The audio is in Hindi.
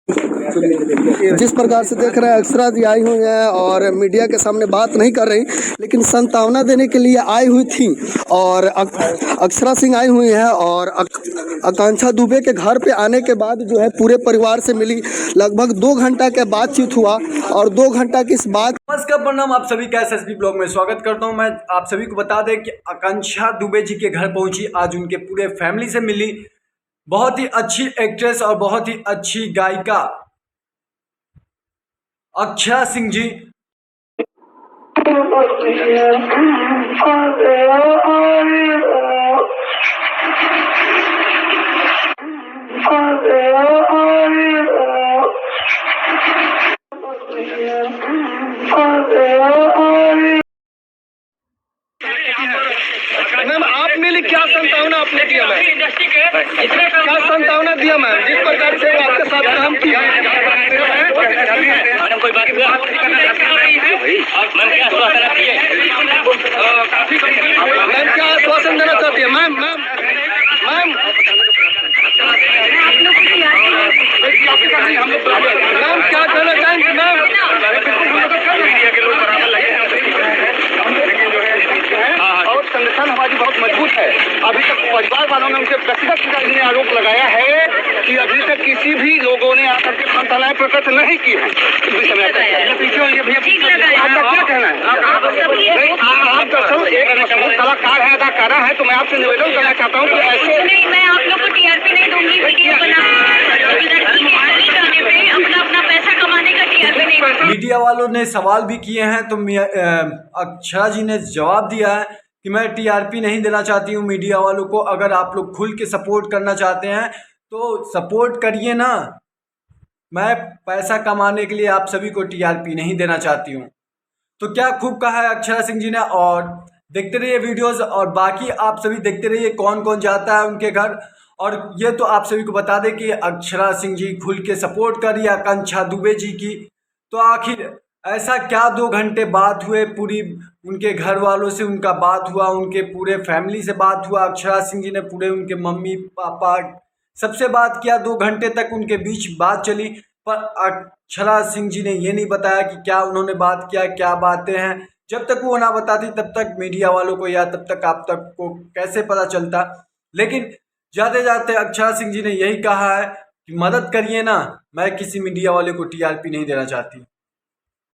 जिस प्रकार से देख रहे हैं अक्षरा जी आई हुई हैं और मीडिया के सामने बात नहीं कर रही, लेकिन संतावना देने के लिए आई हुई थी। और अक्षरा सिंह आई हुई हैं और आकांक्षा दुबे के घर पे आने के बाद जो है पूरे परिवार से मिली। लगभग 2 घंटा के बातचीत हुआ और 2 घंटा की इस बात। नमस्कार, प्रणाम, आप सभी का एसएसबी ब्लॉग में स्वागत करता हूं। मैं आप सभी को बता दें कि आकांक्षा दुबे जी के घर पहुंची, आज उनके पूरे फैमिली से मिली। बहुत ही अच्छी एक्ट्रेस और बहुत ही अच्छी गायिका अक्षरा सिंह जी मैम, आप मेरे क्या संतावना आपने दिया मैम? क्या संतावना दिया मैम? जिस प्रकार से वो आपके साथ काम किया मैम, क्या आश्वासन देना चाहती है मैम? मैम मैम मैम क्या कहना चाहेंगे मैम? और संगठन हमारी बहुत मजबूत है। अभी तक परिवार वालों ने उनके व्यक्तिगत पिताजी ने आरोप लगाया है कि अभी तक किसी भी लोगों ने आकर के संतानाएं प्रकट नहीं की है। क्या कहना है? आप दरअसल एक कलाकार है, अदाकारा है, तो मैं आपसे निवेदन करना चाहता हूँ कि ऐसे नहीं, मैं आप लोग को टीआरपी नहीं दूंगी। वीडियो बना अपना पैसा कमाने का टीआरपी नहीं। मीडिया वालों ने सवाल भी किए हैं तो अक्षरा जी ने जवाब दिया है कि मैं टीआरपी नहीं देना चाहती हूँ मीडिया वालों को। अगर आप लोग खुल के सपोर्ट करना चाहते हैं तो सपोर्ट करिए ना, मैं पैसा कमाने के लिए आप सभी को टीआरपी नहीं देना चाहती हूँ। तो क्या खूब कहा है अक्षरा सिंह जी ने। और देखते रहिए वीडियोस, और बाकी आप सभी देखते रहिए कौन कौन जाता है उनके घर। और ये तो आप सभी को बता दें कि अक्षरा सिंह जी खुल के सपोर्ट कर रही है आकांक्षा दुबे जी की। तो आखिर ऐसा क्या 2 घंटे बात हुए, पूरी उनके घर वालों से उनका बात हुआ, उनके पूरे फैमिली से बात हुआ। अक्षरा सिंह जी ने पूरे उनके मम्मी पापा सबसे बात किया, 2 घंटे तक उनके बीच बात चली। पर अक्षरा सिंह जी ने ये नहीं बताया कि क्या उन्होंने बात किया, क्या बातें हैं। जब तक वो ना बताती तब तक मीडिया वालों को या तब तक आप तक को कैसे पता चलता। लेकिन जाते जाते अक्षरा सिंह जी ने यही कहा है कि मदद करिए ना, मैं किसी मीडिया वाले को टीआरपी नहीं देना चाहती।